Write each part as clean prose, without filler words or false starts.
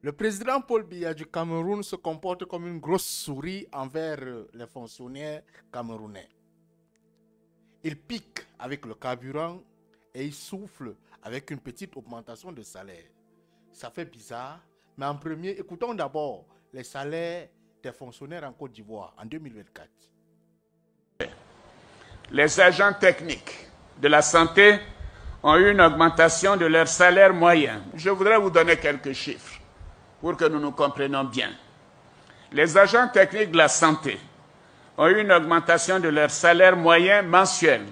Le président Paul Biya du Cameroun se comporte comme une grosse souris envers les fonctionnaires camerounais. Il pique avec le carburant et il souffle avec une petite augmentation de salaire. Ça fait bizarre, mais en premier, écoutons d'abord les salaires des fonctionnaires en Côte d'Ivoire en 2024. Les agents techniques de la santé ont eu une augmentation de leur salaire moyen. Je voudrais vous donner quelques chiffres pour que nous nous comprenions bien. Les agents techniques de la santé ont eu une augmentation de leur salaire moyen mensuel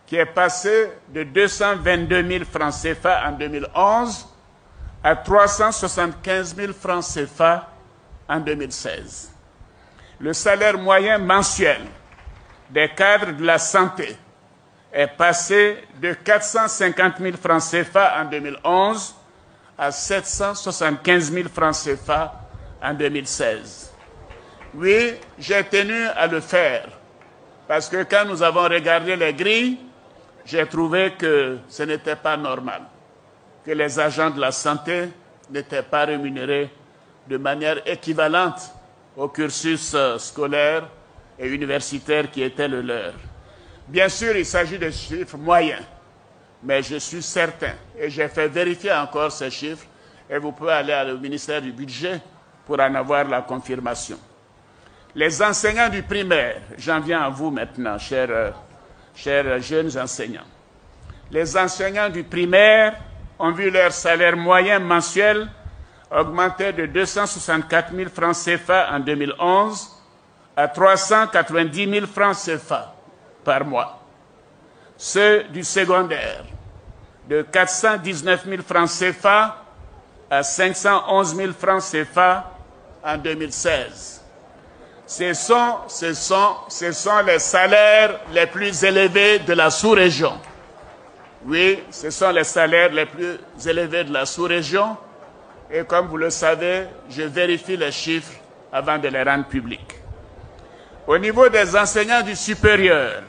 qui est passé de 222 000 francs CFA en 2011 à 375 000 francs CFA en 2016. Le salaire moyen mensuel des cadres de la santé est passé de 450 000 francs CFA en 2011 à 775 000 francs CFA en 2016. Oui, j'ai tenu à le faire parce que quand nous avons regardé les grilles, j'ai trouvé que ce n'était pas normal, que les agents de la santé n'étaient pas rémunérés de manière équivalente au cursus scolaire et universitaire qui était le leur. Bien sûr, il s'agit de chiffres moyens, mais je suis certain, et j'ai fait vérifier encore ces chiffres, et vous pouvez aller au ministère du Budget pour en avoir la confirmation. Les enseignants du primaire, j'en viens à vous maintenant, chers jeunes enseignants. Les enseignants du primaire ont vu leur salaire moyen mensuel augmenter de 264 000 francs CFA en 2011 à 390 000 francs CFA par mois. Ceux du secondaire, de 419 000 francs CFA à 511 000 francs CFA en 2016. Ce sont les salaires les plus élevés de la sous-région. Oui, ce sont les salaires les plus élevés de la sous-région. Et comme vous le savez, je vérifie les chiffres avant de les rendre publics. Au niveau des enseignants du supérieur,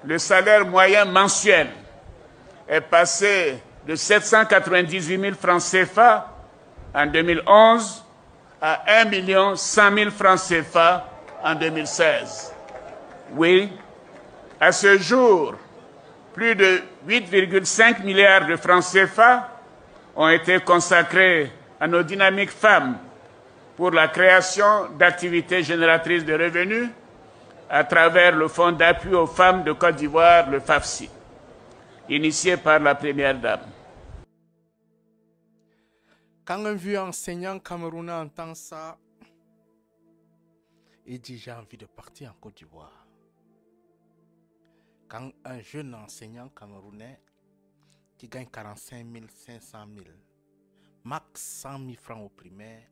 le salaire moyen mensuel est passé de 798 000 francs CFA en 2011 à 1 100 000 francs CFA en 2016. Oui, à ce jour, plus de 8,5 milliards de francs CFA ont été consacrés à nos dynamiques femmes pour la création d'activités génératrices de revenus à travers le Fonds d'appui aux femmes de Côte d'Ivoire, le FAFSI, initié par la Première Dame. Quand un vieux enseignant camerounais entend ça, il dit j'ai envie de partir en Côte d'Ivoire. Quand un jeune enseignant camerounais qui gagne 45 000, 500 000, max 100 000 francs au primaire,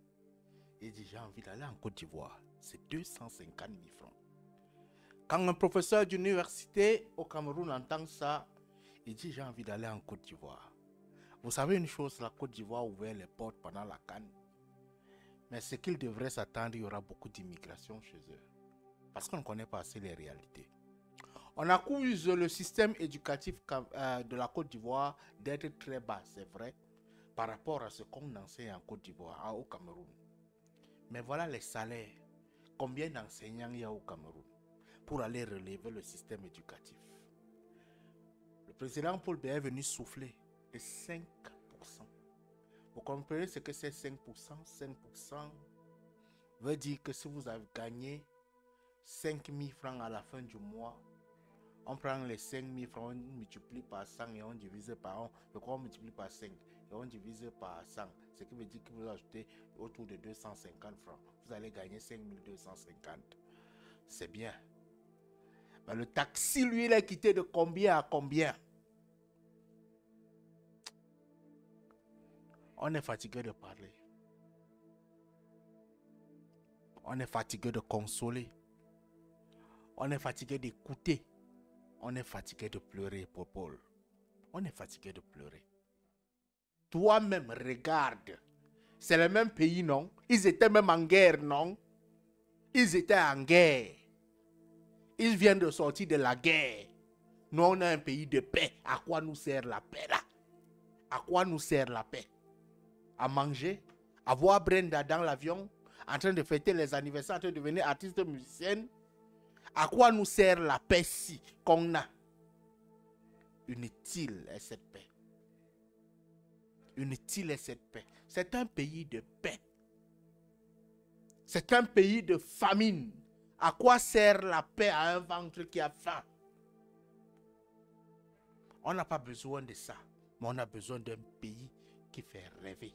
il dit j'ai envie d'aller en Côte d'Ivoire. C'est 250 000 francs. Quand un professeur d'université au Cameroun entend ça, il dit j'ai envie d'aller en Côte d'Ivoire. Vous savez une chose, la Côte d'Ivoire a ouvert les portes pendant la CAN. Mais ce qu'ils devraient s'attendre, il y aura beaucoup d'immigration chez eux. Parce qu'on ne connaît pas assez les réalités. On accuse le système éducatif de la Côte d'Ivoire d'être très bas, c'est vrai, par rapport à ce qu'on enseigne en Côte d'Ivoire, au Cameroun. Mais voilà les salaires. Combien d'enseignants il y a au Cameroun pour aller relever le système éducatif? Le président Paul Biya est venu souffler de 5%. Vous comprenez ce que c'est 5%? 5% veut dire que si vous avez gagné 5 000 francs à la fin du mois, on prend les 5 000 francs, on multiplie par 100 et on divise par 1. Je crois qu'on multiplie par 5 et on divise par 100. Ce qui veut dire que vous ajoutez autour de 250 francs. Vous allez gagner 5 250. C'est bien. Mais le taxi, lui, il est quitté de combien à combien? On est fatigué de parler. On est fatigué de consoler. On est fatigué d'écouter. On est fatigué de pleurer pour Paul. On est fatigué de pleurer. Toi-même, regarde. C'est le même pays, non? Ils étaient même en guerre, non? Ils étaient en guerre. Ils viennent de sortir de la guerre. Nous, on a un pays de paix. À quoi nous sert la paix, là? À quoi nous sert la paix? À manger, À voir Brenda dans l'avion, en train de fêter les anniversaires, en train de devenir artiste musicienne. À quoi nous sert la paix si qu'on a? Inutile est cette paix. Inutile est cette paix. C'est un pays de paix. C'est un pays de famine. À quoi sert la paix à un ventre qui a faim? On n'a pas besoin de ça, mais on a besoin d'un pays qui fait rêver.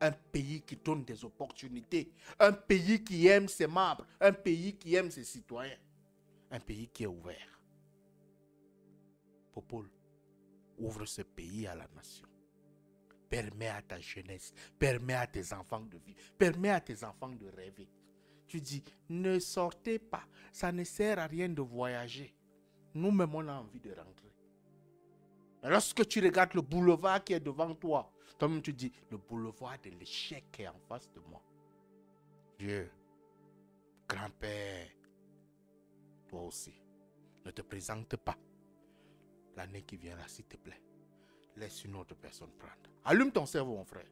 Un pays qui donne des opportunités. Un pays qui aime ses membres. Un pays qui aime ses citoyens. Un pays qui est ouvert. Popol, ouvre ce pays à la nation. Permets à ta jeunesse, permets à tes enfants de vivre, permets à tes enfants de rêver. Tu dis, ne sortez pas, ça ne sert à rien de voyager. Nous-mêmes, on a envie de rentrer. Mais lorsque tu regardes le boulevard qui est devant toi, toi-même tu dis, le boulevard de l'échec est en face de moi. Dieu, grand-père, toi aussi, ne te présente pas l'année qui vient là, s'il te plaît. Laisse une autre personne prendre. Allume ton cerveau, mon frère.